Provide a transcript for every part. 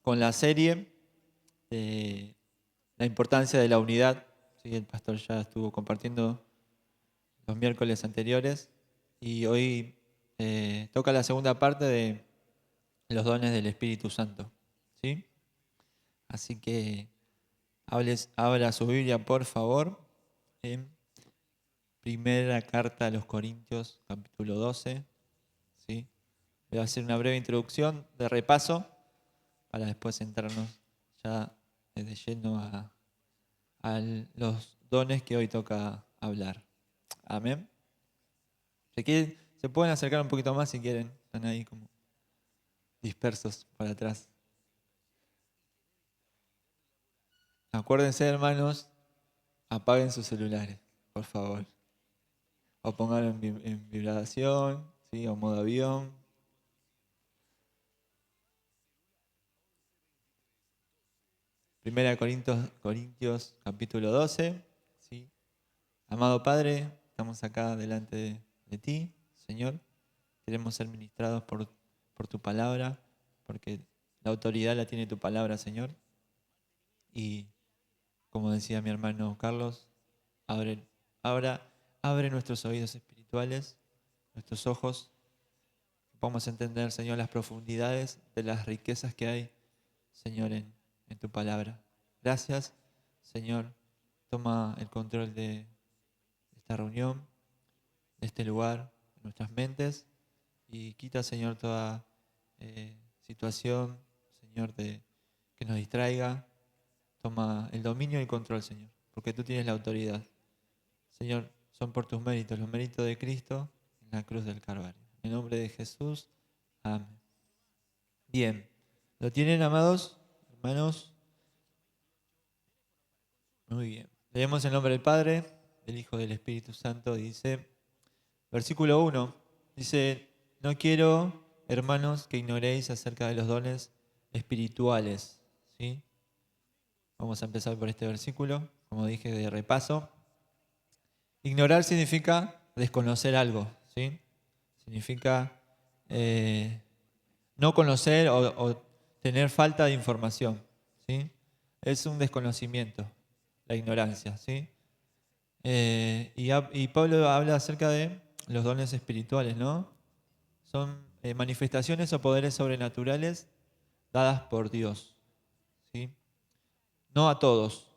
con la serie de la importancia de la unidad. Sí, el pastor ya estuvo compartiendo los miércoles anteriores y hoy toca la segunda parte de los dones del Espíritu Santo. ¿Sí? Así que abra su Biblia, por favor, en Primera Carta a los Corintios, capítulo 12. ¿Sí? Voy a hacer una breve introducción de repaso para después centrarnos ya de lleno a los dones que hoy toca hablar. Amén. Se pueden acercar un poquito más si quieren. Están ahí como dispersos para atrás. Acuérdense, hermanos, apaguen sus celulares, por favor. O pónganlo en vibración, ¿sí? O modo avión. Primera de Corintios capítulo 12. ¿Sí? Amado Padre, estamos acá delante de ti, Señor. Queremos ser ministrados por tu palabra, porque la autoridad la tiene tu palabra, Señor. Y como decía mi hermano Carlos, abre, abre nuestros oídos espirituales, nuestros ojos, que podamos entender, Señor, las profundidades de las riquezas que hay, Señor, en tu palabra. Gracias, Señor. Toma el control de esta reunión, de este lugar, de nuestras mentes, y quita, Señor, toda situación, Señor, que nos distraiga. Toma el dominio y el control, Señor, porque tú tienes la autoridad. Señor, son por tus méritos, los méritos de Cristo en la cruz del Calvario. En el nombre de Jesús, amén. Bien, ¿lo tienen, amados hermanos? Muy bien. Leemos el nombre del Padre, del Hijo y del Espíritu Santo. Dice, versículo 1, dice, no quiero, hermanos, que ignoréis acerca de los dones espirituales. ¿Sí? Vamos a empezar por este versículo, como dije, de repaso. Ignorar significa desconocer algo, ¿sí? Significa no conocer o tener falta de información, ¿sí? Es un desconocimiento, la ignorancia, ¿sí? Y Pablo habla acerca de los dones espirituales, ¿no? Son manifestaciones o poderes sobrenaturales dadas por Dios, ¿sí? No a todos,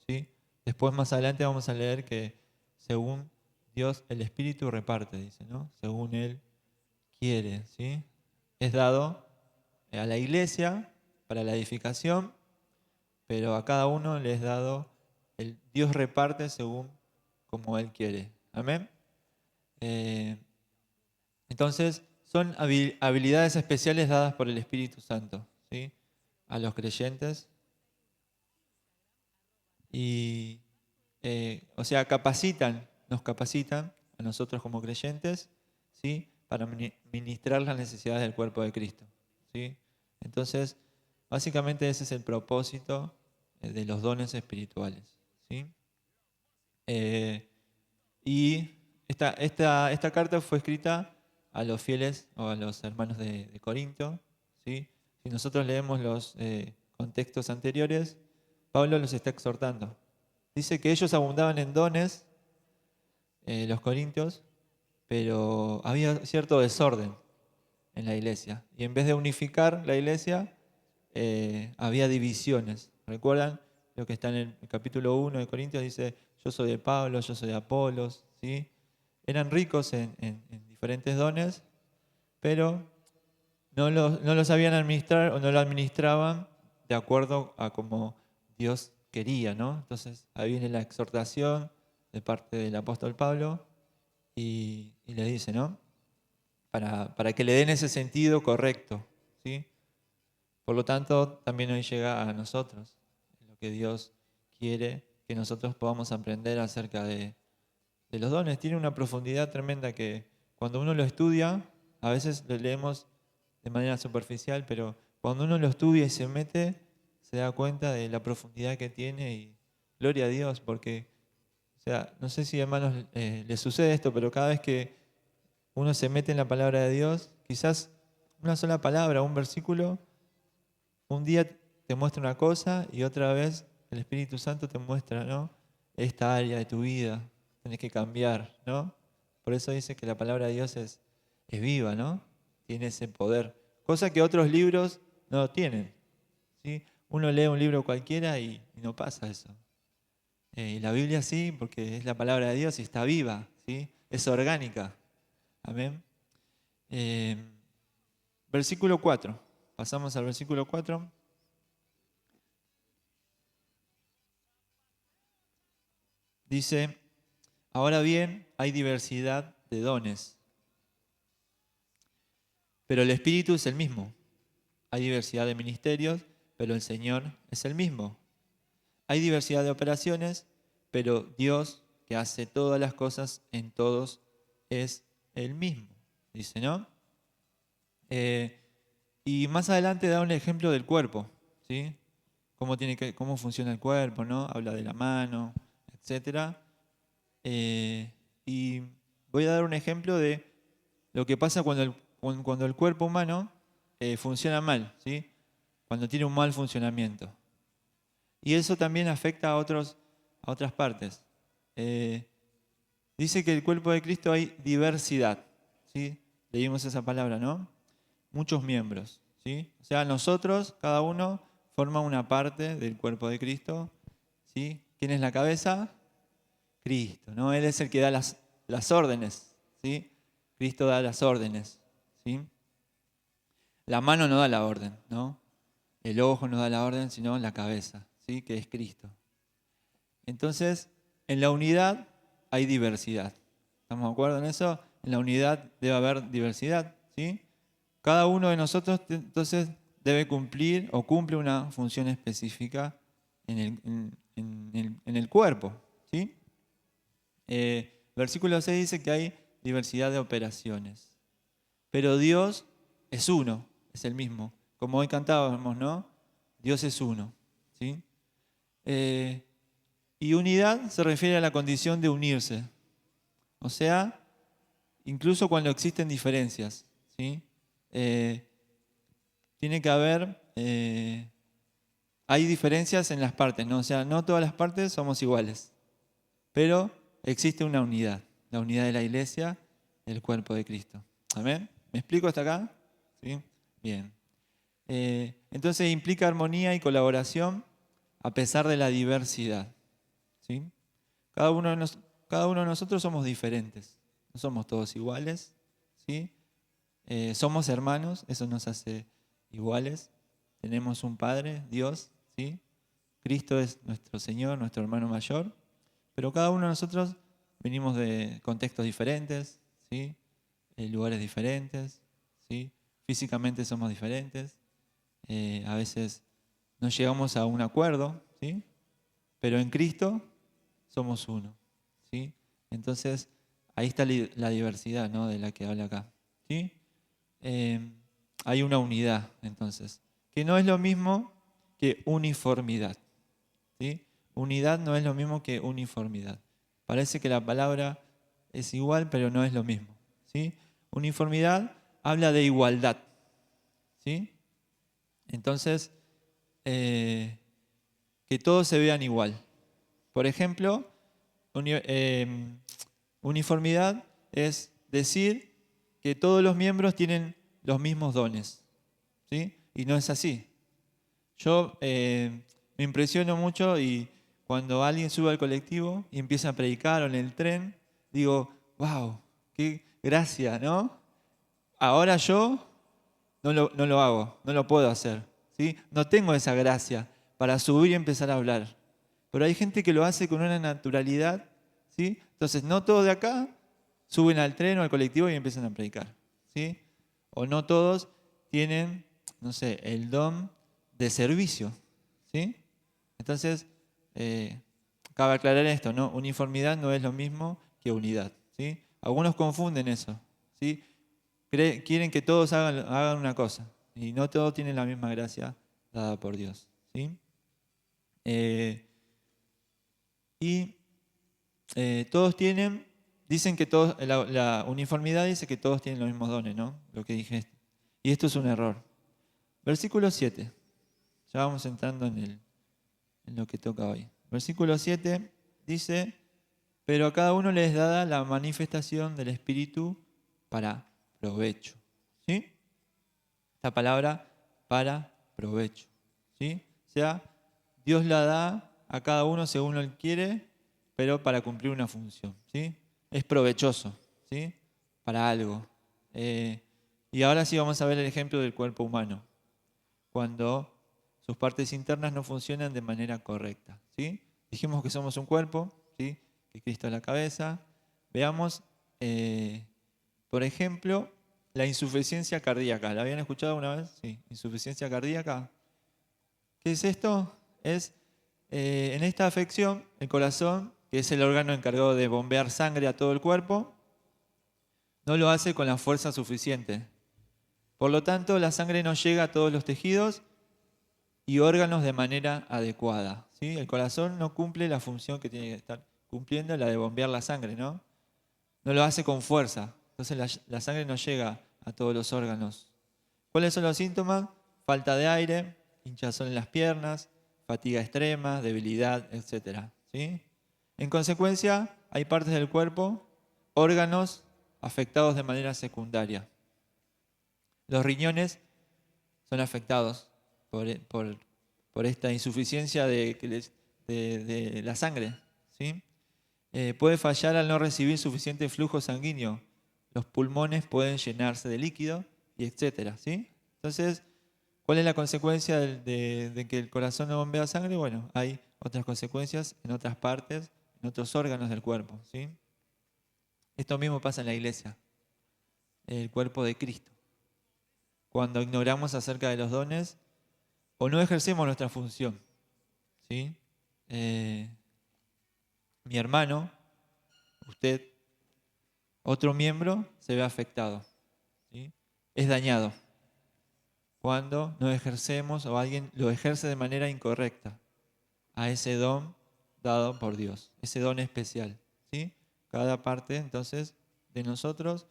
¿sí? Después más adelante vamos a leer que según Dios el Espíritu reparte, dice, ¿no? Según Él quiere, ¿sí? Es dado a la iglesia para la edificación, pero a cada uno le es dado, Dios reparte según como Él quiere. Amén. Eh, entonces, son habilidades especiales dadas por el Espíritu Santo, ¿sí? A los creyentes. Y, o sea, nos capacitan a nosotros como creyentes, ¿sí? Para ministrar las necesidades del cuerpo de Cristo, ¿sí? Entonces, básicamente ese es el propósito de los dones espirituales, ¿sí? Y esta carta fue escrita a los fieles o a los hermanos de Corinto, ¿sí? Si nosotros leemos los contextos anteriores, Pablo los está exhortando. Dice que ellos abundaban en dones, los corintios, pero había cierto desorden en la iglesia. Y en vez de unificar la iglesia, había divisiones. ¿Recuerdan lo que está en el capítulo 1 de Corintios? Dice, yo soy de Pablo, yo soy de Apolos, ¿sí? Eran ricos en diferentes dones, pero no los sabían administrar o no lo administraban de acuerdo a como Dios quería, ¿no? Entonces ahí viene la exhortación de parte del apóstol Pablo y le dice, ¿no? Para que le den ese sentido correcto, ¿sí? Por lo tanto, también hoy llega a nosotros lo que Dios quiere que nosotros podamos aprender acerca de los dones. Tiene una profundidad tremenda que cuando uno lo estudia, a veces lo leemos de manera superficial, pero cuando uno lo estudia y se mete, se da cuenta de la profundidad que tiene y gloria a Dios, porque, o sea, no sé si hermanos les sucede esto, pero cada vez que uno se mete en la palabra de Dios, quizás una sola palabra, un versículo, un día te muestra una cosa y otra vez el Espíritu Santo te muestra, ¿no? Esta área de tu vida, tenés que cambiar, ¿no? Por eso dice que la palabra de Dios es viva, ¿no? Tiene ese poder, cosa que otros libros no tienen, ¿sí? Uno lee un libro cualquiera y no pasa eso. Y la Biblia sí, porque es la palabra de Dios y está viva, ¿sí? Es orgánica. Amén. Eh, Versículo 4. Pasamos al versículo 4. Dice, ahora bien, hay diversidad de dones, pero el Espíritu es el mismo. Hay diversidad de ministerios, pero el Señor es el mismo. Hay diversidad de operaciones, pero Dios, que hace todas las cosas en todos, es el mismo. Dice, ¿no? Y más adelante da un ejemplo del cuerpo, ¿sí? Cómo funciona el cuerpo, ¿no? Habla de la mano, etcétera. Y voy a dar un ejemplo de lo que pasa cuando el cuerpo humano funciona mal, ¿sí? Cuando tiene un mal funcionamiento. Y eso también afecta a otras partes. Dice que el cuerpo de Cristo hay diversidad, ¿sí? Leímos esa palabra, ¿no? Muchos miembros, ¿sí? O sea, nosotros, cada uno, forma una parte del cuerpo de Cristo, ¿sí? ¿Quién es la cabeza? Cristo, ¿no? Él es el que da las órdenes, ¿sí? Cristo da las órdenes, ¿sí? La mano no da la orden, ¿no? El ojo no da la orden, sino la cabeza, ¿sí? Que es Cristo. Entonces, en la unidad hay diversidad. ¿Estamos de acuerdo en eso? En la unidad debe haber diversidad, ¿sí? Cada uno de nosotros entonces debe cumplir o cumple una función específica en el cuerpo, ¿sí? Versículo 6 dice que hay diversidad de operaciones, pero Dios es uno, es el mismo. Como hoy cantábamos, ¿no? Dios es uno, ¿sí? Y unidad se refiere a la condición de unirse, o sea, incluso cuando existen diferencias, ¿sí? Tiene que haber, hay diferencias en las partes, ¿no? O sea, no todas las partes somos iguales, pero existe una unidad, la unidad de la iglesia, el cuerpo de Cristo. ¿Amén? ¿Me explico hasta acá? ¿Sí? Bien. Entonces implica armonía y colaboración a pesar de la diversidad, ¿sí? Cada uno de nosotros somos diferentes, no somos todos iguales, ¿sí? Somos hermanos, eso nos hace iguales. Tenemos un Padre, Dios, ¿sí? Cristo es nuestro Señor, nuestro hermano mayor, pero cada uno de nosotros venimos de contextos diferentes, ¿sí? Lugares diferentes, ¿sí? Físicamente somos diferentes, a veces no llegamos a un acuerdo, ¿sí? Pero en Cristo somos uno, ¿sí? Entonces, ahí está la diversidad, ¿no? De la que habla acá, ¿sí? Hay una unidad, entonces, que no es lo mismo que uniformidad, ¿sí? Unidad no es lo mismo que uniformidad. Parece que la palabra es igual, pero no es lo mismo, ¿sí? Uniformidad habla de igualdad, ¿sí? Entonces, que todos se vean igual. Por ejemplo, uniformidad es decir que todos los miembros tienen los mismos dones, ¿sí? Y no es así. Yo me impresiono mucho y cuando alguien sube al colectivo y empieza a predicar o en el tren, digo, wow, qué gracia, ¿no? Ahora yo no lo hago, no lo puedo hacer, ¿sí? No tengo esa gracia para subir y empezar a hablar. Pero hay gente que lo hace con una naturalidad, ¿sí? Entonces, no todos de acá suben al tren o al colectivo y empiezan a predicar, ¿sí? O no todos tienen, no sé, el don de servicio, ¿sí? Entonces, cabe aclarar esto, ¿no? Uniformidad no es lo mismo que unidad, ¿sí? Algunos confunden eso, ¿sí? Quieren que todos hagan una cosa y no todos tienen la misma gracia dada por Dios, ¿sí? Y todos dicen que todos, la uniformidad dice que todos tienen los mismos dones, ¿no? Lo que dije. Y esto es un error. Versículo 7. Ya vamos entrando en lo que toca hoy. Versículo 7 dice, pero a cada uno les es dada la manifestación del Espíritu para provecho. ¿Sí? Esta palabra, para provecho. ¿Sí? O sea, Dios la da a cada uno según Él quiere, pero para cumplir una función. ¿Sí? Es provechoso, ¿sí? Para algo. Y ahora sí vamos a ver el ejemplo del cuerpo humano, cuando sus partes internas no funcionan de manera correcta. ¿Sí? Dijimos que somos un cuerpo, ¿sí? Que Cristo es la cabeza. Veamos, por ejemplo, la insuficiencia cardíaca. ¿La habían escuchado una vez? Sí, insuficiencia cardíaca. ¿Qué es esto? Es en esta afección, el corazón, que es el órgano encargado de bombear sangre a todo el cuerpo, no lo hace con la fuerza suficiente. Por lo tanto, la sangre no llega a todos los tejidos y órganos de manera adecuada. ¿Sí? El corazón no cumple la función que tiene que estar cumpliendo, la de bombear la sangre, ¿no? No lo hace con fuerza. Entonces la sangre no llega a todos los órganos. ¿Cuáles son los síntomas? Falta de aire, hinchazón en las piernas, fatiga extrema, debilidad, etc. ¿Sí? En consecuencia, hay partes del cuerpo, órganos afectados de manera secundaria. Los riñones son afectados por esta insuficiencia de la sangre. ¿Sí? Puede fallar al no recibir suficiente flujo sanguíneo. Los pulmones pueden llenarse de líquido, y etcétera. ¿Sí? Entonces, ¿cuál es la consecuencia de que el corazón no bombea sangre? Bueno, hay otras consecuencias en otras partes, en otros órganos del cuerpo. ¿Sí? Esto mismo pasa en la iglesia, el cuerpo de Cristo. Cuando ignoramos acerca de los dones o no ejercemos nuestra función. ¿Sí? Mi hermano, usted, otro miembro se ve afectado. ¿Sí? Es dañado cuando no ejercemos o alguien lo ejerce de manera incorrecta a ese don dado por Dios, ese don especial. ¿Sí? Cada parte, entonces, de nosotros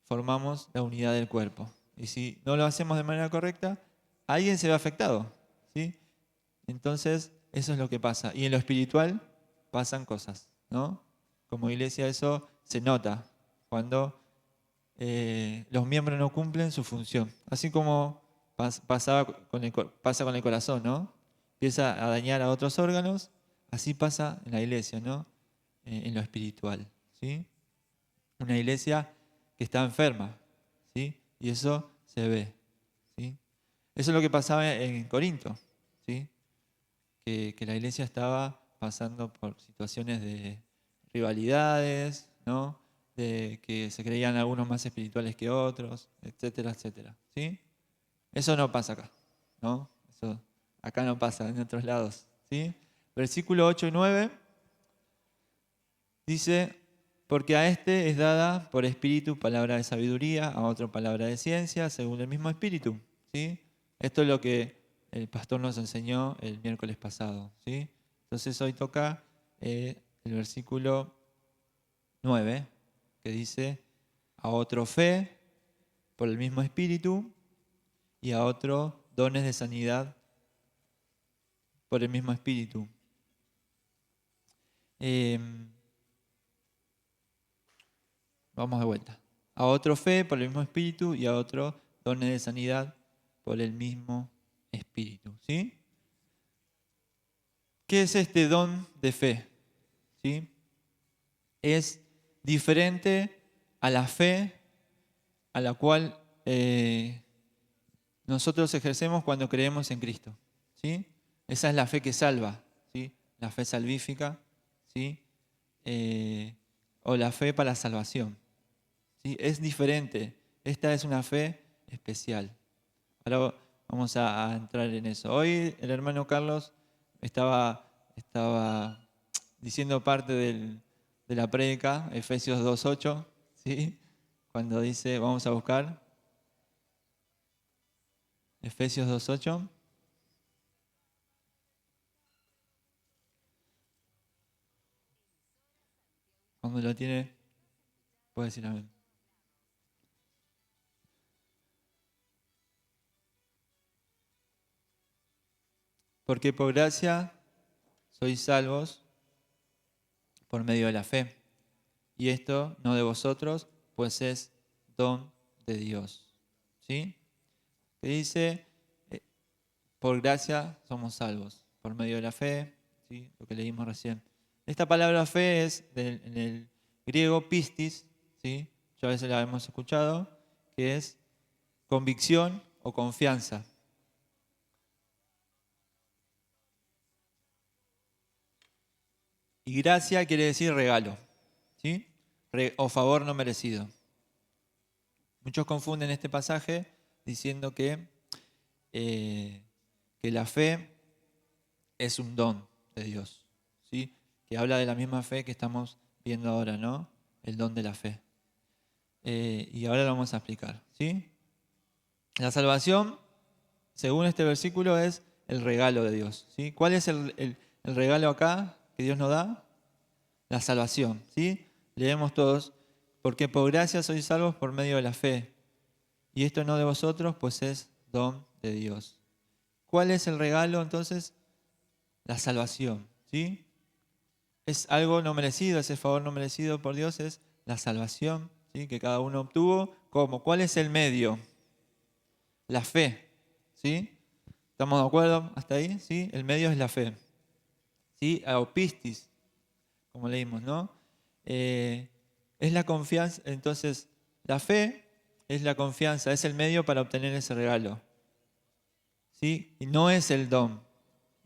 formamos la unidad del cuerpo. Y si no lo hacemos de manera correcta, alguien se ve afectado. ¿Sí? Entonces, eso es lo que pasa. Y en lo espiritual pasan cosas, ¿no? Como iglesia eso se nota cuando los miembros no cumplen su función. Así como pasa con el corazón, ¿no? Empieza a dañar a otros órganos, así pasa en la iglesia, ¿no? En lo espiritual, ¿sí? Una iglesia que está enferma, ¿sí? Y eso se ve, ¿sí? Eso es lo que pasaba en Corinto, ¿sí? Que la iglesia estaba pasando por situaciones de rivalidades, ¿no? De que se creían algunos más espirituales que otros, etcétera, etcétera. ¿Sí? Eso no pasa acá, ¿no? Eso acá no pasa, en otros lados. ¿Sí? Versículo 8 y 9 dice, porque a este es dada por espíritu palabra de sabiduría, a otro palabra de ciencia, según el mismo espíritu. ¿Sí? Esto es lo que el pastor nos enseñó el miércoles pasado. ¿Sí? Entonces hoy toca el versículo 9, que dice, a otro fe por el mismo espíritu y a otro dones de sanidad por el mismo espíritu. Vamos de vuelta. A otro fe por el mismo espíritu y a otro dones de sanidad por el mismo espíritu. ¿Sí? ¿Qué es este don de fe? ¿Sí? Es diferente a la fe a la cual nosotros ejercemos cuando creemos en Cristo. ¿Sí? Esa es la fe que salva, ¿sí? La fe salvífica, ¿sí? O la fe para la salvación. ¿Sí? Es diferente. Esta es una fe especial. Ahora vamos a entrar en eso. Hoy el hermano Carlos estaba diciendo parte de la prédica, Efesios 2.8, ¿sí? Cuando dice, vamos a buscar, Efesios 2.8. Cuando lo tiene, puede decir amén. porque por gracia sois salvos por medio de la fe. Y esto no de vosotros, pues es don de Dios. ¿Sí? Que dice, por gracia somos salvos, por medio de la fe, ¿sí? Lo que leímos recién. Esta palabra fe es en el griego pistis, ¿sí? Ya a veces la hemos escuchado, que es convicción o confianza. Y gracia quiere decir regalo, ¿sí? O favor no merecido. Muchos confunden este pasaje diciendo que la fe es un don de Dios, ¿sí? Que habla de la misma fe que estamos viendo ahora, ¿no? El don de la fe. Y ahora lo vamos a explicar, ¿sí? La salvación, según este versículo, es el regalo de Dios, ¿sí? ¿Cuál es el regalo acá que Dios nos da? La salvación, ¿sí? Leemos todos, porque por gracia sois salvos por medio de la fe. Y esto no de vosotros, pues es don de Dios. ¿Cuál es el regalo entonces? La salvación, ¿sí? Es algo no merecido, ese favor no merecido por Dios es la salvación, ¿sí? Que cada uno obtuvo. ¿Cómo? ¿Cuál es el medio? La fe, ¿sí? ¿Estamos de acuerdo hasta ahí? ¿Sí? El medio es la fe, ¿sí? Aopistis, como leímos, ¿no? Es la confianza, entonces la fe es la confianza, es el medio para obtener ese regalo, ¿sí? Y no es el don,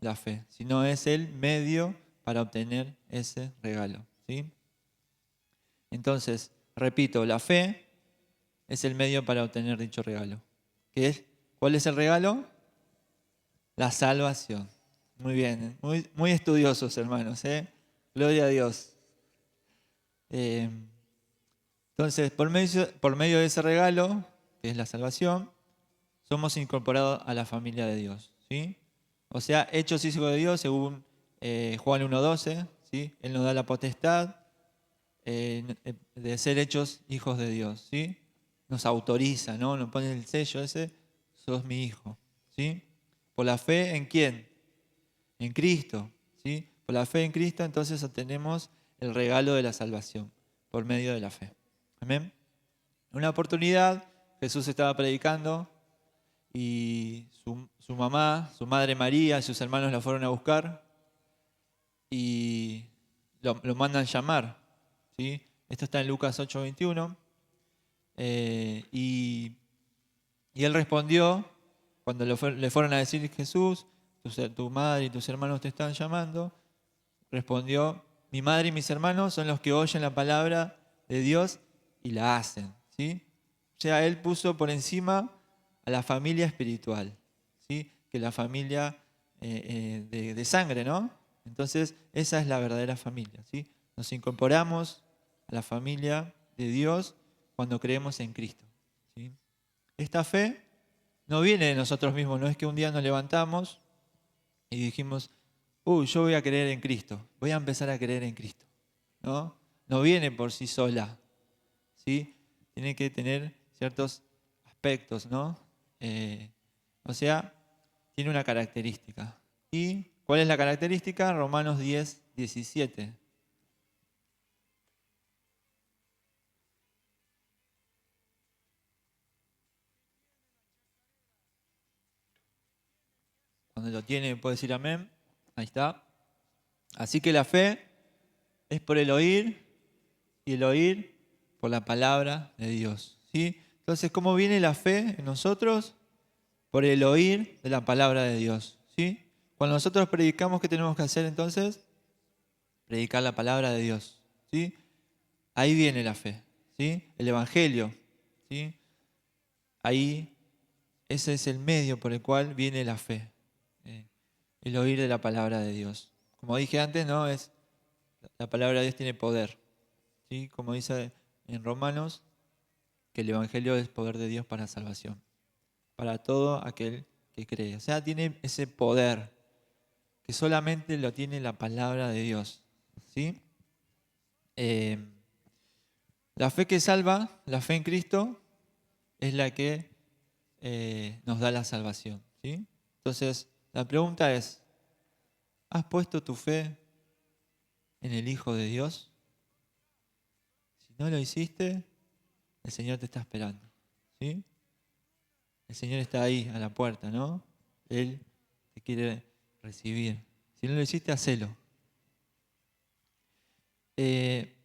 la fe, sino es el medio para obtener ese regalo, ¿sí? Entonces, repito, la fe es el medio para obtener dicho regalo. ¿Cuál es el regalo? La salvación. Muy bien, muy estudiosos, hermanos, ¿eh? Gloria a Dios. Entonces, por medio de ese regalo, que es la salvación, somos incorporados a la familia de Dios, ¿sí? O sea, hechos hijos de Dios, según Juan 1:12, ¿sí? Él nos da la potestad de ser hechos hijos de Dios, ¿sí? Nos autoriza, ¿no? Nos pone el sello ese, sos mi hijo, ¿sí? Por la fe, ¿en quién? En Cristo, ¿sí? Por la fe en Cristo, entonces obtenemos el regalo de la salvación, por medio de la fe. Amén. En una oportunidad, Jesús estaba predicando y su mamá, su madre María y sus hermanos la fueron a buscar y lo mandan llamar, ¿sí? Esto está en Lucas 8:21. Y él respondió, cuando le fueron a decir Jesús, tu madre y tus hermanos te están llamando, respondió, mi madre y mis hermanos son los que oyen la palabra de Dios y la hacen, ¿sí? O sea, él puso por encima a la familia espiritual, ¿sí? Que la familia de sangre, ¿no? Entonces, esa es la verdadera familia, ¿sí? Nos incorporamos a la familia de Dios cuando creemos en Cristo, ¿sí? Esta fe no viene de nosotros mismos, no es que un día nos levantamos y dijimos, yo voy a creer en Cristo, voy a empezar a creer en Cristo, ¿no? No viene por sí sola, ¿sí? Tiene que tener ciertos aspectos, ¿no? O sea, tiene una característica. ¿Y cuál es la característica? Romanos 10:17. Cuando lo tiene puede decir amén. Ahí está. Así que la fe es por el oír y el oír por la palabra de Dios, ¿sí? Entonces, ¿cómo viene la fe en nosotros? Por el oír de la palabra de Dios, ¿sí? Cuando nosotros predicamos, ¿qué tenemos que hacer entonces? Predicar la palabra de Dios, ¿sí? Ahí viene la fe, ¿sí? El evangelio, ¿sí? Ahí ese es el medio por el cual viene la fe, el oír de la palabra de Dios. Como dije antes, ¿no? La palabra de Dios tiene poder, ¿sí? Como dice en Romanos, que el evangelio es poder de Dios para salvación, para todo aquel que cree. O sea, tiene ese poder que solamente lo tiene la palabra de Dios, ¿sí? La fe que salva, la fe en Cristo, es la que nos da la salvación, ¿sí? Entonces, la pregunta es, ¿Has puesto tu fe en el Hijo de Dios? Si no lo hiciste, el Señor te está esperando. ¿Sí? El Señor está ahí a la puerta, ¿no? Él te quiere recibir. Si no lo hiciste, hacelo.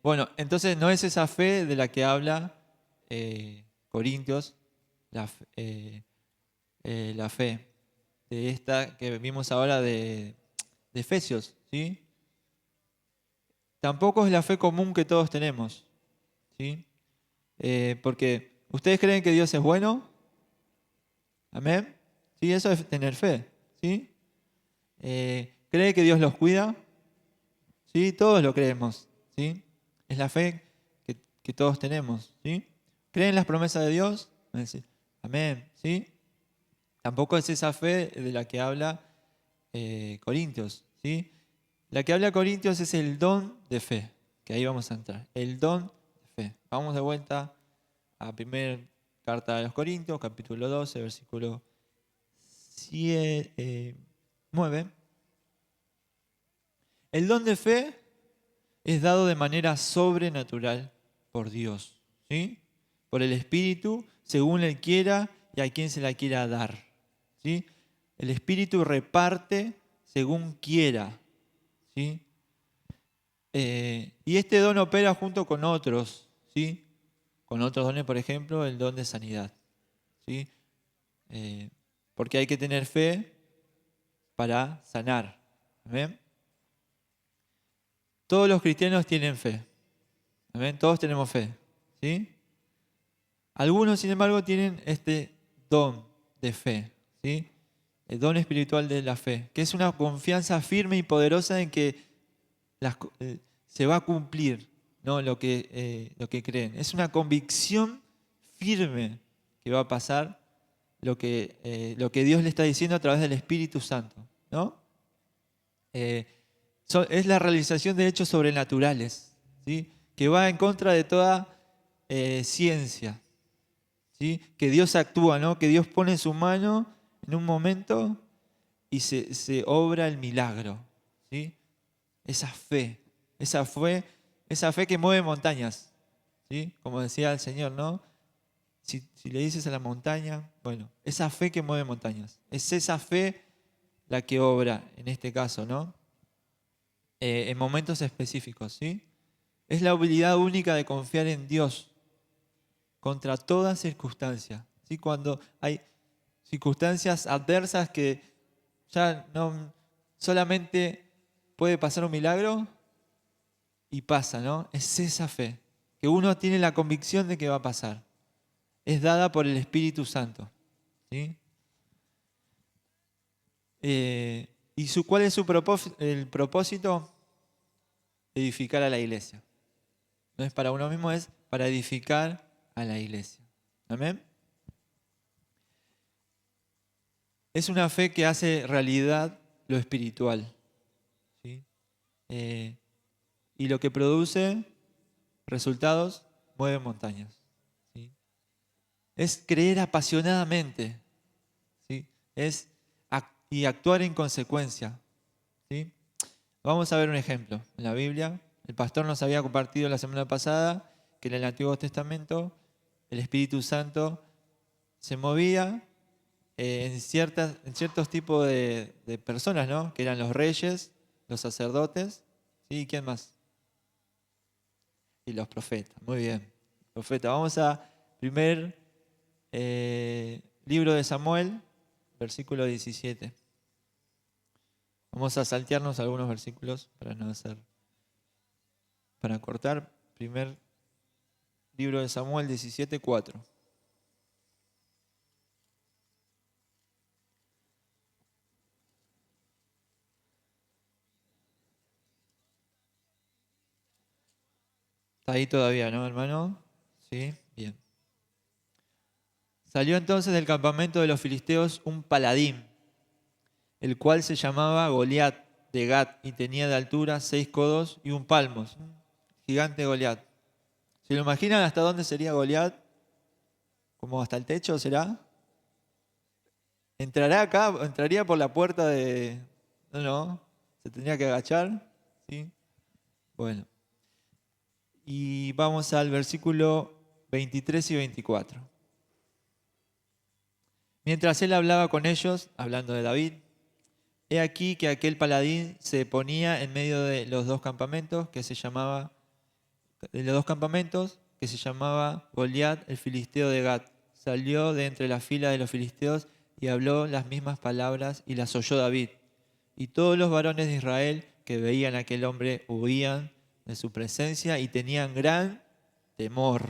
Bueno, entonces no es esa fe de la que habla Corintios, la fe de esta que vimos ahora de Efesios, ¿sí? Tampoco es la fe común que todos tenemos, ¿sí? Porque ¿ustedes creen que Dios es bueno? ¿Amén? Sí, eso es tener fe, ¿sí? ¿Cree que Dios los cuida? Sí, todos lo creemos, ¿sí? Es la fe que todos tenemos, ¿sí? ¿Creen las promesas de Dios? Amén, ¿sí? Tampoco es esa fe de la que habla Corintios, ¿sí? La que habla Corintios es el don de fe, que ahí vamos a entrar, el don de fe. Vamos de vuelta a la primera carta de los Corintios, capítulo 12, versículo 9. El don de fe es dado de manera sobrenatural por Dios, ¿sí? Por el Espíritu, según Él quiera y a quien se la quiera dar, ¿sí? El Espíritu reparte según quiera, ¿sí? Y este don opera junto con otros, ¿sí? Con otros dones, por ejemplo, el don de sanidad, ¿sí? Porque hay que tener fe para sanar. ¿Amén? Todos los cristianos tienen fe. ¿Amén? Todos tenemos fe, ¿sí? Algunos, sin embargo, tienen este don de fe, ¿sí? El don espiritual de la fe, que es una confianza firme y poderosa en que se va a cumplir, ¿no? lo que creen. Es una convicción firme que va a pasar lo que Dios le está diciendo a través del Espíritu Santo, ¿no? Es la realización de hechos sobrenaturales, ¿sí? Que va en contra de toda ciencia, ¿sí? Que Dios actúa, ¿no? Que Dios pone su mano en un momento y se obra el milagro, ¿sí? Esa fe, esa fe que mueve montañas, ¿sí? Como decía el Señor, ¿no? Si le dices a la montaña, bueno, esa fe que mueve montañas, es esa fe la que obra en este caso, ¿no? En momentos específicos, ¿sí? Es la habilidad única de confiar en Dios contra toda circunstancia, ¿sí? Cuando hay circunstancias adversas que ya no solamente puede pasar un milagro y pasa, ¿no? Es esa fe que uno tiene la convicción de que va a pasar. Es dada por el Espíritu Santo, ¿sí? ¿Cuál es el propósito? Edificar a la iglesia. No es para uno mismo, es para edificar a la iglesia. ¿Amén? Es una fe que hace realidad lo espiritual, ¿sí? Y lo que produce resultados mueve montañas, ¿sí? Es creer apasionadamente, ¿sí? Y actuar en consecuencia, ¿sí? Vamos a ver un ejemplo en la Biblia. El pastor nos había compartido la semana pasada que en el Antiguo Testamento el Espíritu Santo se movía en ciertos tipos de personas, ¿no? Que eran los reyes, los sacerdotes, ¿sí? ¿Y quién más? Y los profetas. Muy bien. Profeta. Vamos a primer libro de Samuel, versículo 17. Vamos a saltearnos algunos versículos para cortar. Primer libro de Samuel 17:4. Está ahí todavía, ¿no, hermano? Sí, bien. Salió entonces del campamento de los filisteos un paladín, el cual se llamaba Goliat de Gat y tenía de altura 6 codos y un palmo. Gigante Goliat. ¿Se lo imaginan hasta dónde sería Goliat? ¿Como hasta el techo será? ¿Entrará acá? ¿Entraría por la puerta de...? No, no. se tendría que agachar, ¿sí? Bueno, y vamos al versículo 23 y 24. Mientras él hablaba con ellos, hablando de David, he aquí que aquel paladín se ponía en medio de los dos campamentos que se llamaba Goliat, el filisteo de Gat. Salió de entre la fila de los filisteos y habló las mismas palabras y las oyó David. Y todos los varones de Israel que veían a aquel hombre huían de su presencia y tenían gran temor.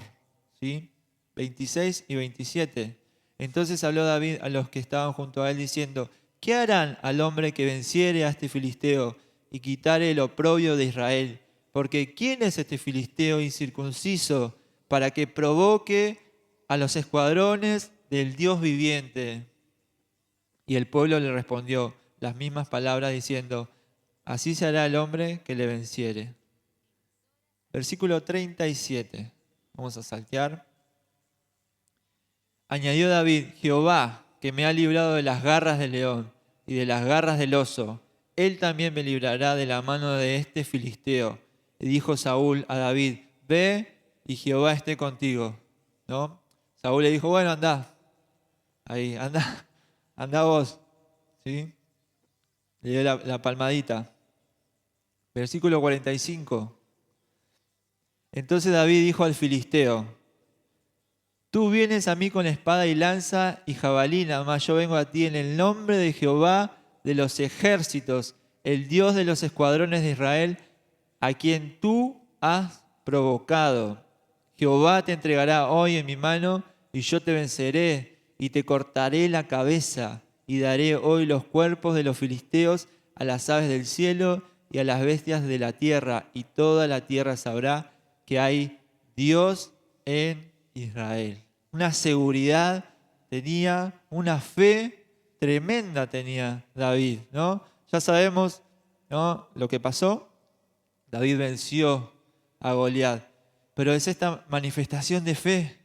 ¿Sí? 26 y 27. Entonces habló David a los que estaban junto a él diciendo: ¿qué harán al hombre que venciere a este filisteo y quitare el oprobio de Israel? Porque ¿quién es este filisteo incircunciso para que provoque a los escuadrones del Dios viviente? Y el pueblo le respondió las mismas palabras diciendo: así se hará el hombre que le venciere. Versículo 37. Vamos a saltear. Añadió David: Jehová, que me ha librado de las garras del león y de las garras del oso, él también me librará de la mano de este filisteo. Y dijo Saúl a David: ve y Jehová esté contigo. ¿No? Saúl le dijo: bueno, anda. Ahí, anda vos. ¿Sí? Le dio la palmadita. Versículo 45. Entonces David dijo al filisteo: tú vienes a mí con espada y lanza y jabalina, mas yo vengo a ti en el nombre de Jehová de los ejércitos, el Dios de los escuadrones de Israel, a quien tú has provocado. Jehová te entregará hoy en mi mano y yo te venceré y te cortaré la cabeza y daré hoy los cuerpos de los filisteos a las aves del cielo y a las bestias de la tierra, y toda la tierra sabrá que hay Dios en Israel. Una seguridad tenía, una fe tremenda tenía David, ¿no? Ya sabemos, ¿no?, lo que pasó. David venció a Goliat, pero es esta manifestación de fe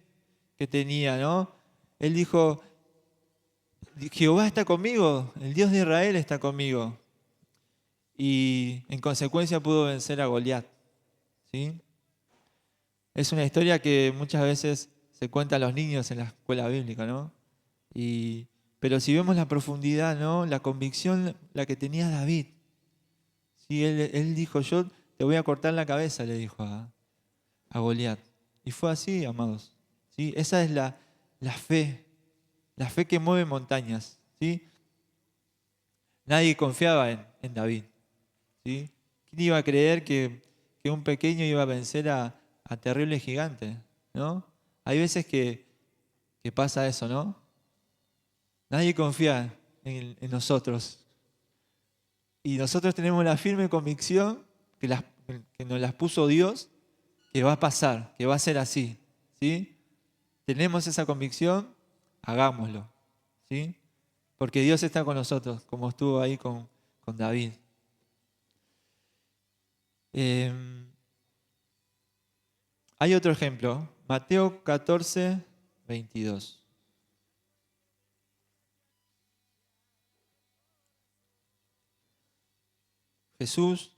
que tenía, ¿no? Él dijo: Jehová está conmigo, el Dios de Israel está conmigo. Y en consecuencia pudo vencer a Goliat, ¿sí? Es una historia que muchas veces se cuenta a los niños en la escuela bíblica, ¿no? Pero si vemos la profundidad, ¿no?, la convicción, la que tenía David. ¿Sí? Él dijo: yo te voy a cortar la cabeza, le dijo a Goliat. Y fue así, amados. ¿Sí? Esa es la fe que mueve montañas. ¿Sí? Nadie confiaba en David. ¿Sí? ¿Quién iba a creer que un pequeño iba a vencer a terribles gigantes? ¿No? Hay veces que pasa eso, ¿no? Nadie confía en nosotros. Y nosotros tenemos la firme convicción que nos las puso Dios, que va a pasar, que va a ser así. ¿Sí? Tenemos esa convicción, hagámoslo. ¿Sí? Porque Dios está con nosotros, como estuvo ahí con David. Hay otro ejemplo, Mateo 14, 22. Jesús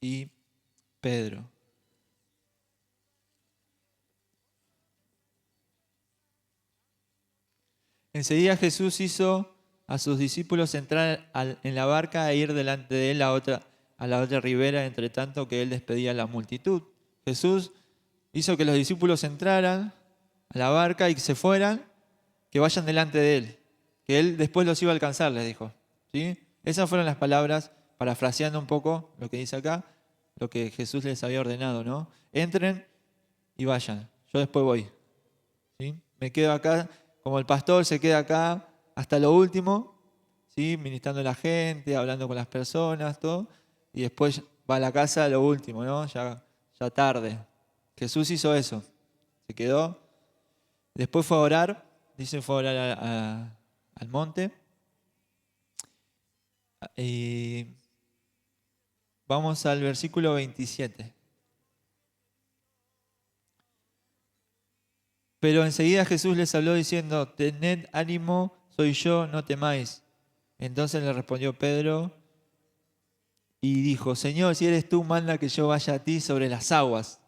y Pedro. Enseguida Jesús hizo a sus discípulos entrar en la barca e ir delante de él a la otra ribera, entre tanto que él despedía a la multitud. Jesús hizo que los discípulos entraran a la barca y que se fueran, que vayan delante de él, que él después los iba a alcanzar, les dijo. ¿Sí? Esas fueron las palabras, parafraseando un poco lo que dice acá, lo que Jesús les había ordenado, ¿no? Entren y vayan, yo después voy. ¿Sí? Me quedo acá, como el pastor se queda acá hasta lo último, ¿sí?, ministrando a la gente, hablando con las personas, todo, y después va a la casa a lo último, ¿no? Ya tarde. Jesús hizo eso, se quedó, después fue a orar, fue a orar al monte. Y vamos al versículo 27. Pero enseguida Jesús les habló diciendo: tened ánimo, soy yo, no temáis. Entonces le respondió Pedro y dijo, Señor, si eres tú, manda que yo vaya a ti sobre las aguas.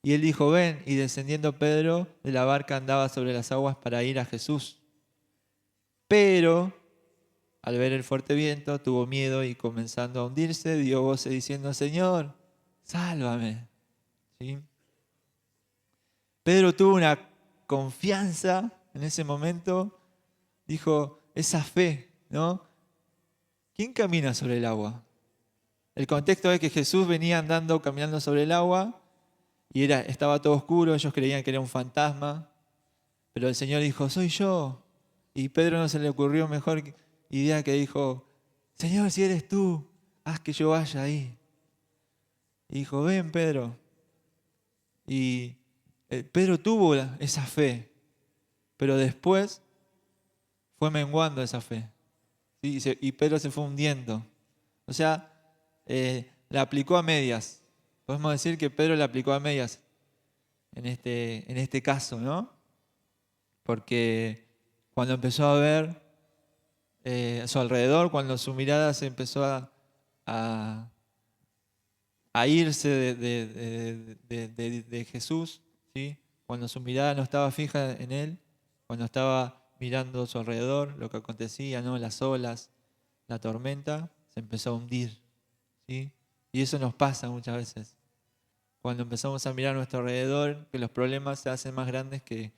Y él dijo, ven, y descendiendo Pedro de la barca andaba sobre las aguas para ir a Jesús. Pero al ver el fuerte viento tuvo miedo y comenzando a hundirse, dio voces diciendo, Señor, sálvame. ¿Sí? Pedro tuvo una confianza en ese momento, dijo, esa fe, ¿no? ¿Quién camina sobre el agua? El contexto es que Jesús venía andando, caminando sobre el agua y estaba todo oscuro, ellos creían que era un fantasma, pero el Señor dijo, soy yo. Y Pedro no se le ocurrió mejor idea que dijo, Señor, si eres tú, haz que yo vaya ahí. Y dijo, ven Pedro. Y Pedro tuvo esa fe, pero después fue menguando esa fe. ¿Sí? Y Pedro se fue hundiendo. O sea, la aplicó a medias. Podemos decir que Pedro la aplicó a medias en este caso, ¿no? Porque cuando empezó a ver a su alrededor, cuando su mirada se empezó a irse de Jesús, ¿sí? Cuando su mirada no estaba fija en él, cuando estaba mirando a su alrededor, lo que acontecía, ¿no? Las olas, la tormenta, se empezó a hundir, ¿sí? Y eso nos pasa muchas veces. Cuando empezamos a mirar a nuestro alrededor, que los problemas se hacen más grandes que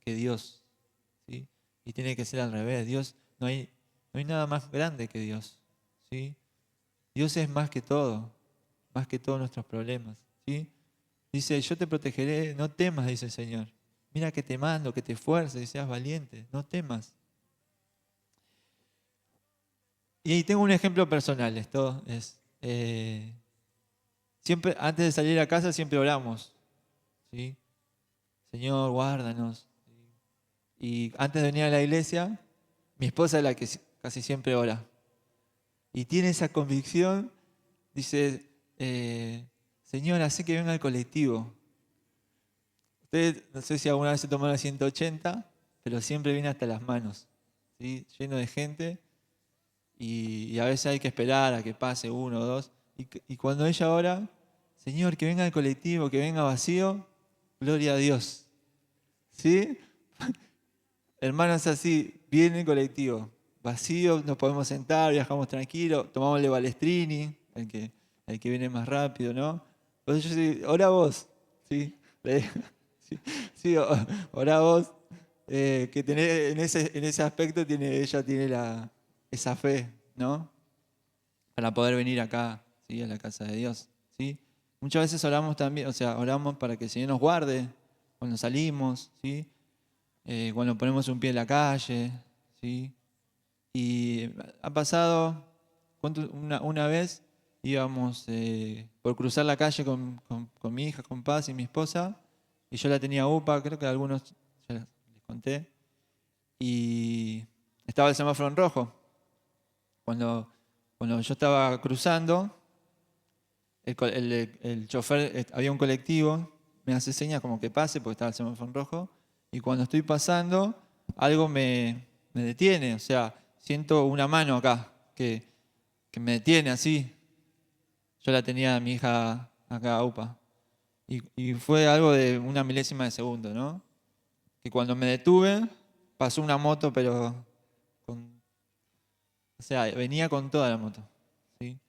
Dios, ¿sí? Y tiene que ser al revés. Dios, no hay nada más grande que Dios, ¿sí? Dios es más que todo, más que todos nuestros problemas, ¿sí? Dice, yo te protegeré, no temas, dice el Señor. Mira que te mando, que te esfuerces y seas valiente, no temas. Y ahí tengo un ejemplo personal, esto es, siempre, antes de salir a casa siempre oramos, ¿sí? Señor, guárdanos. Y antes de venir a la iglesia, mi esposa es la que casi siempre ora. Y tiene esa convicción, dice, Señor, hace que venga el colectivo. Ustedes, no sé si alguna vez se tomaron la 180, pero siempre viene hasta las manos, ¿sí? Lleno de gente. Y a veces hay que esperar a que pase uno o dos. Y cuando ella ora, Señor, que venga el colectivo, que venga vacío, gloria a Dios. ¿Sí? Hermanos, así, viene el colectivo. Vacío, nos podemos sentar, viajamos tranquilos, tomamos el balestrini, el que viene más rápido, ¿no? Entonces yo sí, ora vos, ¿sí? Sí, sí, ora vos, que tenés, en ese aspecto ella tiene esa fe, ¿no? Para poder venir acá, ¿sí? A la casa de Dios, ¿sí? Muchas veces oramos también, o sea, oramos para que el Señor nos guarde cuando salimos, ¿sí? Cuando ponemos un pie en la calle, ¿sí? Y ha pasado, una vez íbamos por cruzar la calle con mi hija, con Paz y mi esposa, y yo la tenía UPA, creo que a algunos ya les conté, y estaba el semáforo en rojo. Cuando yo estaba cruzando, el chofer, había un colectivo, me hace señas como que pase porque estaba el semáforo en rojo, y cuando estoy pasando, algo me detiene, o sea, siento una mano acá que me detiene así. Yo la tenía a mi hija acá, UPA. Y fue algo de una milésima de segundo, ¿no? Que cuando me detuve, pasó una moto, pero o sea, venía con toda la moto, ¿sí?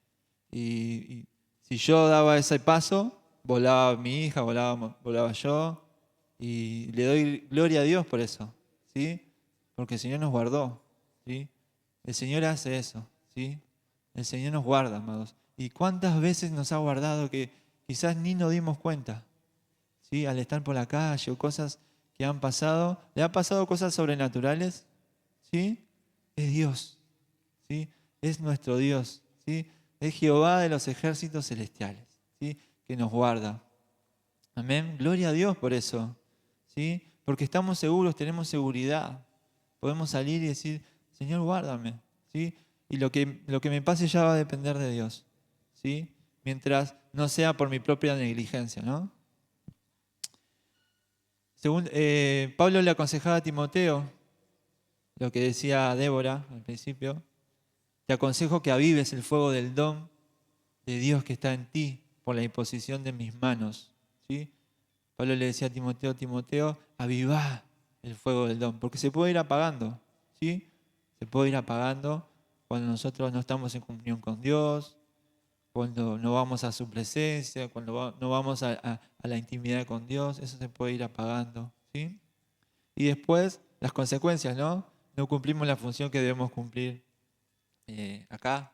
Y si yo daba ese paso, volaba mi hija, volaba yo, y le doy gloria a Dios por eso, ¿sí? Porque el Señor nos guardó, ¿sí? El Señor hace eso, ¿sí? El Señor nos guarda, amados. ¿Y cuántas veces nos ha guardado que quizás ni nos dimos cuenta, ¿sí? Al estar por la calle o cosas que han pasado, ¿le han pasado cosas sobrenaturales? ¿Sí? Es Dios, ¿sí? Es nuestro Dios, ¿sí? Es Jehová de los ejércitos celestiales, ¿sí? Que nos guarda. Amén. Gloria a Dios por eso, ¿sí? Porque estamos seguros, tenemos seguridad. Podemos salir y decir, Señor, guárdame, ¿sí? Y lo que me pase ya va a depender de Dios, ¿sí? Mientras no sea por mi propia negligencia, ¿no? Según Pablo le aconsejaba a Timoteo lo que decía Débora al principio, te aconsejo que avives el fuego del don de Dios que está en ti por la imposición de mis manos. ¿Sí? Pablo le decía a Timoteo, Timoteo, avivá el fuego del don, porque se puede ir apagando. ¿Sí? Se puede ir apagando cuando nosotros no estamos en comunión con Dios, cuando no vamos a su presencia, cuando no vamos a la intimidad con Dios, eso se puede ir apagando. ¿Sí? Y después, las consecuencias, ¿no? No cumplimos la función que debemos cumplir acá,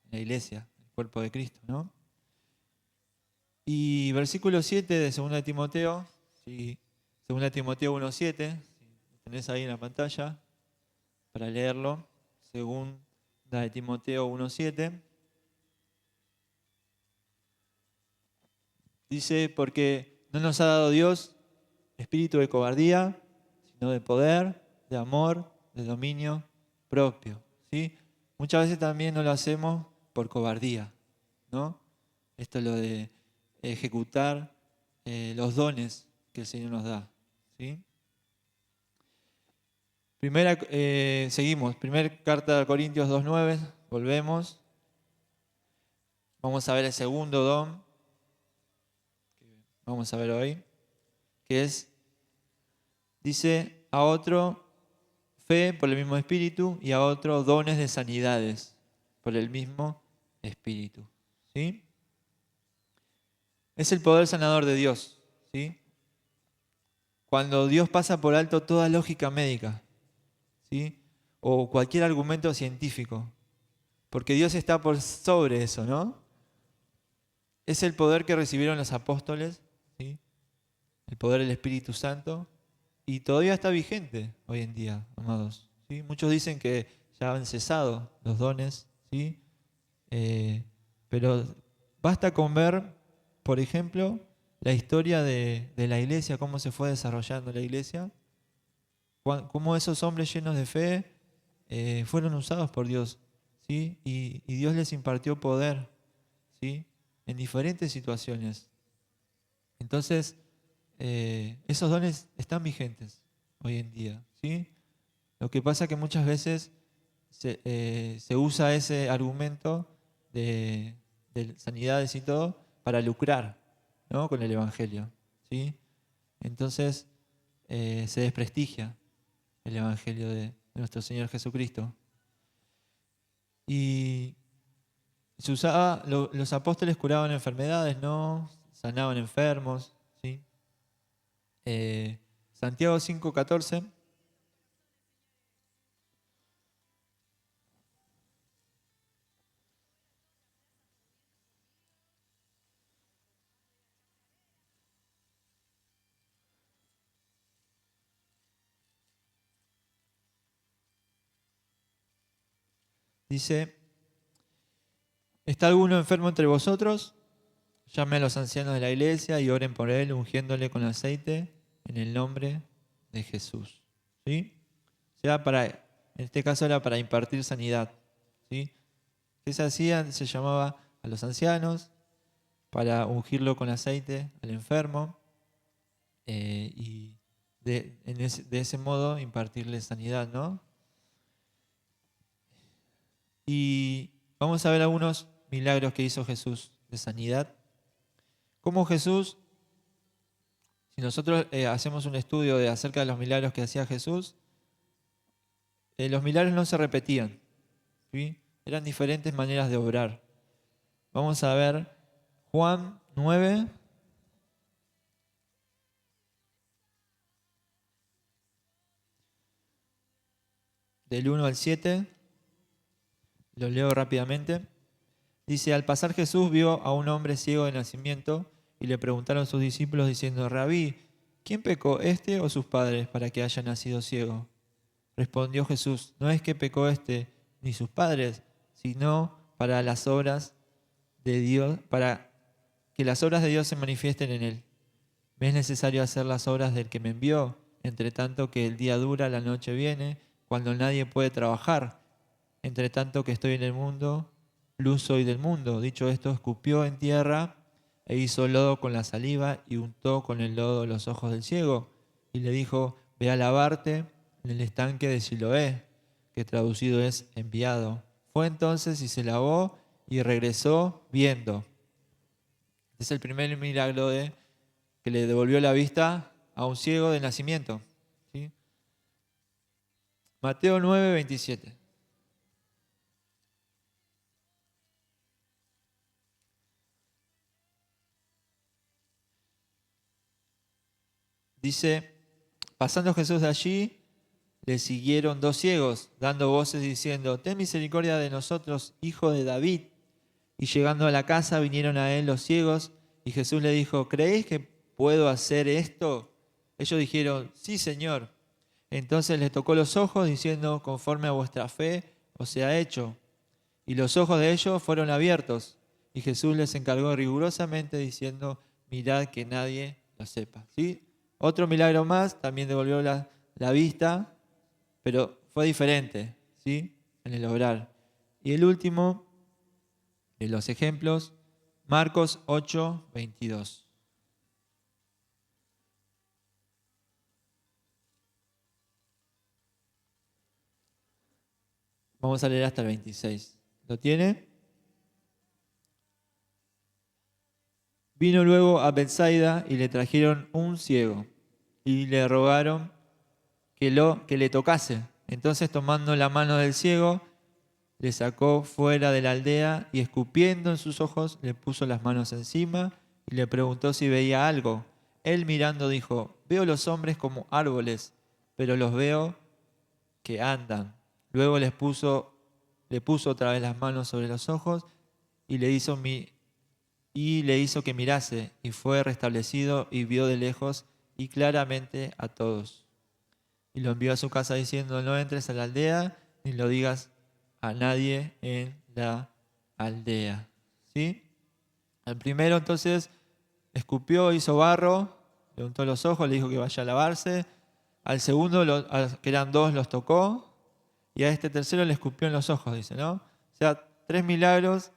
en la iglesia, el cuerpo de Cristo, ¿no? Y versículo 7 de 2 de Timoteo, ¿sí? 2 Timoteo 1:7, si lo tenés ahí en la pantalla para leerlo, 2 de Timoteo 1:7, dice, porque no nos ha dado Dios espíritu de cobardía, sino de poder, de amor, de dominio propio, ¿sí? Muchas veces también no lo hacemos por cobardía, ¿no? Esto es lo de ejecutar los dones que el Señor nos da, ¿sí? Seguimos, primera carta de Corintios 2:9, volvemos. Vamos a ver el segundo don que vamos a ver hoy, que es, dice, a otro fe por el mismo espíritu y a otro dones de sanidades por el mismo espíritu, ¿sí? Es el poder sanador de Dios, ¿sí? Cuando Dios pasa por alto toda lógica médica, ¿sí? O cualquier argumento científico, porque Dios está por sobre eso, ¿no? Es el poder que recibieron los apóstoles, ¿sí? El poder del Espíritu Santo, y todavía está vigente hoy en día, amados, ¿sí? Muchos dicen que ya han cesado los dones, ¿sí? Pero basta con ver, por ejemplo, la historia de la iglesia, cómo se fue desarrollando la iglesia, cómo esos hombres llenos de fe fueron usados por Dios, ¿sí? Y Dios les impartió poder, ¿sí? En diferentes situaciones. Entonces, esos dones están vigentes hoy en día, ¿sí? Lo que pasa es que muchas veces se usa ese argumento de sanidades y todo para lucrar, ¿no? Con el Evangelio, ¿sí? Entonces se desprestigia el Evangelio de nuestro Señor Jesucristo. Y se usaba, los apóstoles curaban enfermedades, ¿no? Sanaban enfermos, ¿sí? Santiago 5:14 dice, ¿está alguno enfermo entre vosotros? Llame a los ancianos de la iglesia y oren por él, ungiéndole con aceite en el nombre de Jesús. ¿Sí? O sea, en este caso era para impartir sanidad. ¿Sí? ¿Qué se hacía? Se llamaba a los ancianos para ungirlo con aceite al enfermo y de ese modo impartirle sanidad, ¿no? Y vamos a ver algunos milagros que hizo Jesús de sanidad. Cómo Jesús, si nosotros hacemos un estudio acerca de los milagros que hacía Jesús, los milagros no se repetían, ¿sí? Eran diferentes maneras de obrar. Vamos a ver Juan 9, del 1 al 7, lo leo rápidamente. Dice, al pasar Jesús vio a un hombre ciego de nacimiento y le preguntaron sus discípulos diciendo, Rabí, ¿quién pecó, este o sus padres, para que haya nacido ciego? Respondió Jesús, no es que pecó este ni sus padres, sino para las obras de Dios, para que las obras de Dios se manifiesten en él. Me es necesario hacer las obras del que me envió, entre tanto que el día dura, la noche viene, cuando nadie puede trabajar. Entre tanto que estoy en el mundo, luz soy del mundo. Dicho esto, escupió en tierra e hizo lodo con la saliva y untó con el lodo los ojos del ciego. Y le dijo, ve a lavarte en el estanque de Siloé, que traducido es enviado. Fue entonces y se lavó y regresó viendo. Este es el primer milagro que le devolvió la vista a un ciego de nacimiento. ¿Sí? Mateo 9, 27. Dice, pasando Jesús de allí, le siguieron dos ciegos, dando voces diciendo, ten misericordia de nosotros, hijo de David. Y llegando a la casa vinieron a él los ciegos, y Jesús le dijo, ¿creéis que puedo hacer esto? Ellos dijeron, sí, Señor. Entonces les tocó los ojos, diciendo, conforme a vuestra fe os sea hecho. Y los ojos de ellos fueron abiertos. Y Jesús les encargó rigurosamente, diciendo, mirad que nadie lo sepa. ¿Sí? Otro milagro más, también devolvió la vista, pero fue diferente, ¿sí? En el obrar. Y el último de los ejemplos, Marcos 8, 22. Vamos a leer hasta el 26. ¿Lo tiene? Vino luego a Betsaida y le trajeron un ciego y le rogaron que le tocase. Entonces, tomando la mano del ciego, le sacó fuera de la aldea y escupiendo en sus ojos, le puso las manos encima y le preguntó si veía algo. Él mirando dijo, veo los hombres como árboles, pero los veo que andan. Luego le puso otra vez las manos sobre los ojos y le hizo que mirase, y fue restablecido y vio de lejos y claramente a todos. Y lo envió a su casa diciendo, no entres a la aldea ni lo digas a nadie en la aldea. ¿Sí? Al primero entonces escupió, hizo barro, le untó los ojos, le dijo que vaya a lavarse. Al segundo, que eran dos, los tocó. Y a este tercero le escupió en los ojos, dice, ¿no? O sea, 3 milagros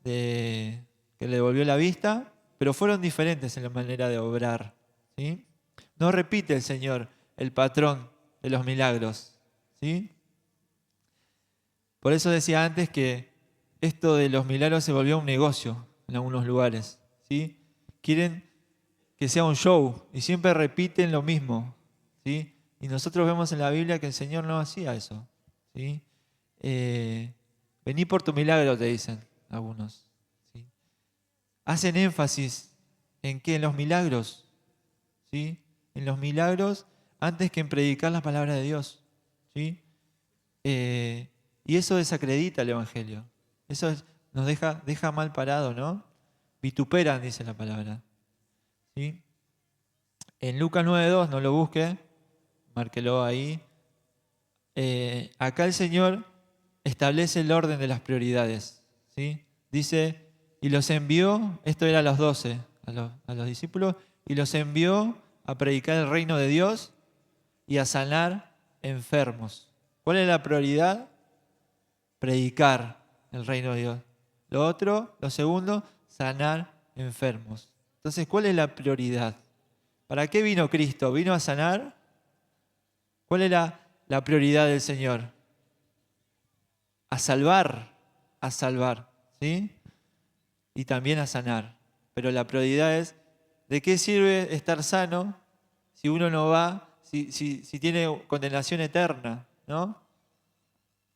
que le devolvió la vista, pero fueron diferentes en la manera de obrar. ¿Sí? No repite el Señor el patrón de los milagros. ¿Sí? Por eso decía antes que esto de los milagros se volvió un negocio en algunos lugares. ¿Sí? Quieren que sea un show y siempre repiten lo mismo. ¿Sí? Y nosotros vemos en la Biblia que el Señor no hacía eso. ¿Sí? Vení por tu milagro, te dicen algunos. ¿Sí? Hacen énfasis en qué, en los milagros. ¿Sí? En los milagros antes que en predicar la palabra de Dios. ¿Sí? Y eso desacredita el Evangelio. Eso nos deja mal parado, ¿no? Vituperan, dice la palabra. ¿Sí? En Lucas 9:2, no lo busque, márquelo ahí. Acá el Señor establece el orden de las prioridades. ¿Sí? Dice, y los envió, esto era a los 12, a los discípulos, y los envió a predicar el reino de Dios y a sanar enfermos. ¿Cuál es la prioridad? Predicar el reino de Dios. Lo segundo, sanar enfermos. Entonces, ¿cuál es la prioridad? ¿Para qué vino Cristo? ¿Vino a sanar? ¿Cuál era la prioridad del Señor? A salvar, ¿sí? Y también a sanar. Pero la prioridad es, ¿de qué sirve estar sano si uno no va, si tiene condenación eterna, ¿no?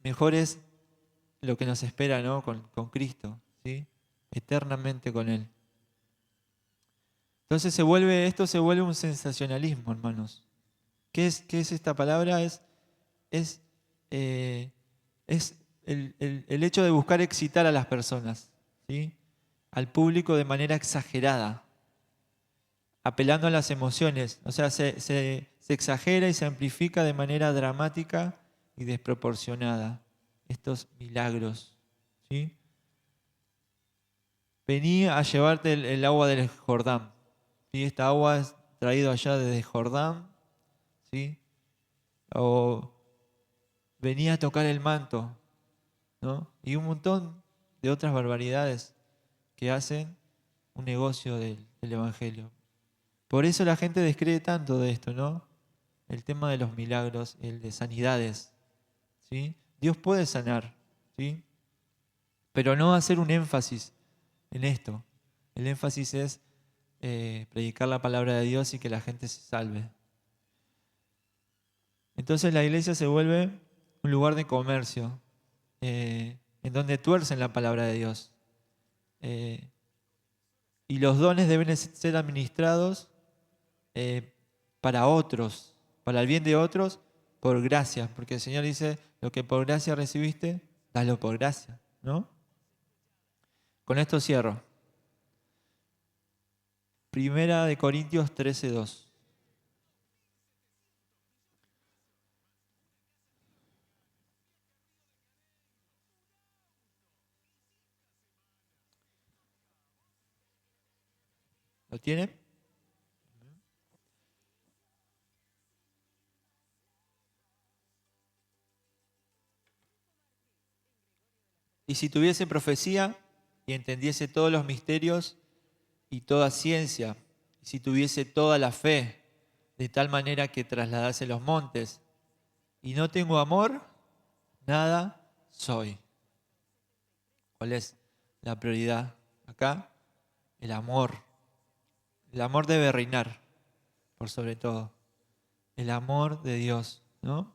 Mejor es lo que nos espera, ¿no? Con Cristo, ¿sí? Eternamente con Él. Entonces esto se vuelve un sensacionalismo, hermanos. ¿Qué es esta palabra? Es el hecho de buscar excitar a las personas, ¿sí? Al público de manera exagerada, apelando a las emociones. O sea, se exagera y se amplifica de manera dramática y desproporcionada estos milagros. ¿Sí? Vení a llevarte el agua del Jordán. ¿Sí? Esta agua es traída allá desde Jordán. ¿Sí? O venía a tocar el manto, ¿no? Y un montón de otras barbaridades que hacen un negocio del Evangelio. Por eso la gente descree tanto de esto, ¿no? el tema de los milagros, el de sanidades, ¿sí? Dios puede sanar, ¿sí? Pero no hacer un énfasis en esto. El énfasis es predicar la palabra de Dios y que la gente se salve. Entonces la iglesia se vuelve un lugar de comercio, en donde tuercen la palabra de Dios. Y los dones deben ser administrados para otros, para el bien de otros, por gracia. Porque el Señor dice, lo que por gracia recibiste, dalo por gracia, ¿no? Con esto cierro. Primera de Corintios 13:2. ¿Lo tienen? Y si tuviese profecía y entendiese todos los misterios y toda ciencia, y si tuviese toda la fe, de tal manera que trasladase los montes, y no tengo amor, nada soy. ¿Cuál es la prioridad acá? El amor. El amor debe reinar, por sobre todo. El amor de Dios, ¿no?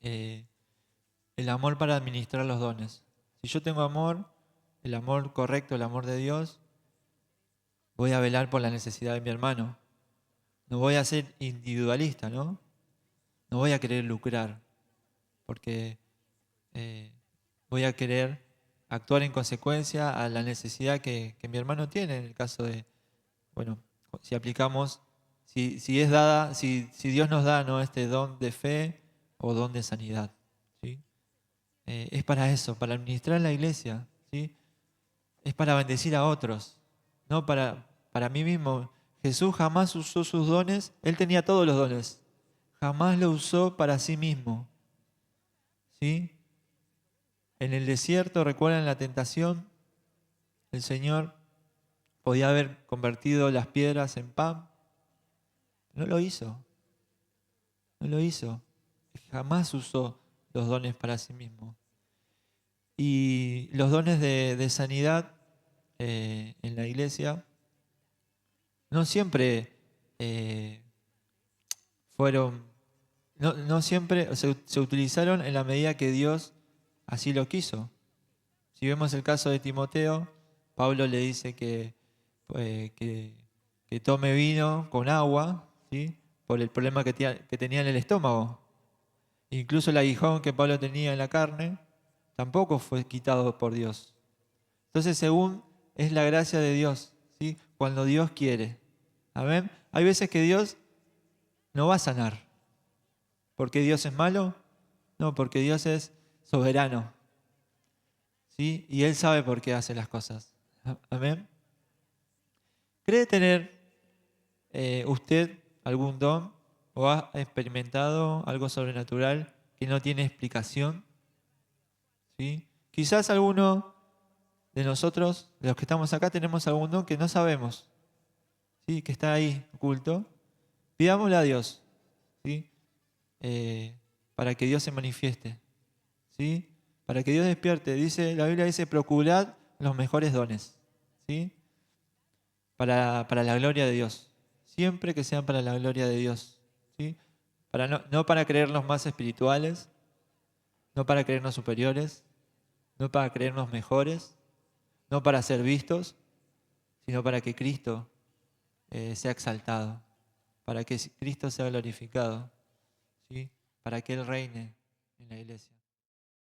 El amor para administrar los dones. Si yo tengo amor, el amor correcto, el amor de Dios, voy a velar por la necesidad de mi hermano. No voy a ser individualista, ¿no? No voy a querer lucrar, porque voy a querer actuar en consecuencia a la necesidad que mi hermano tiene, en el caso de, bueno, si aplicamos, si es dada, si Dios nos da, ¿no?, este don de fe o don de sanidad, ¿sí? Es para eso, para administrar la iglesia, ¿sí? Es para bendecir a otros, no para mí mismo. Jesús jamás usó sus dones, Él tenía todos los dones, jamás lo usó para sí mismo, ¿sí? En el desierto, recuerdan la tentación, el Señor podía haber convertido las piedras en pan, no lo hizo, no lo hizo, jamás usó los dones para sí mismo. Y los dones de sanidad en la iglesia no siempre fueron, no siempre se utilizaron en la medida que Dios así lo quiso. Si vemos el caso de Timoteo, Pablo le dice eh, que, que tome vino con agua, ¿sí?, por el problema que tenía en el estómago. Incluso el aguijón que Pablo tenía en la carne tampoco fue quitado por Dios. Entonces, según es la gracia de Dios, ¿sí?, cuando Dios quiere. Amén. Hay veces que Dios no va a sanar. ¿Porque Dios es malo? No, porque Dios es soberano, ¿sí? Y Él sabe por qué hace las cosas. Amén. ¿Cree tener usted algún don o ha experimentado algo sobrenatural que no tiene explicación? ¿Sí? Quizás alguno de nosotros, de los que estamos acá, tenemos algún don que no sabemos, ¿sí?, que está ahí oculto. Pidámosle a Dios, ¿sí?, para que Dios se manifieste, ¿sí?, para que Dios despierte. La Biblia dice, procurad los mejores dones, ¿sí?, para la gloria de Dios. Siempre que sean para la gloria de Dios, ¿sí? No para creernos más espirituales, no para creernos superiores, no para creernos mejores, no para ser vistos, sino para que Cristo sea exaltado, para que Cristo sea glorificado, ¿sí?, para que Él reine en la iglesia.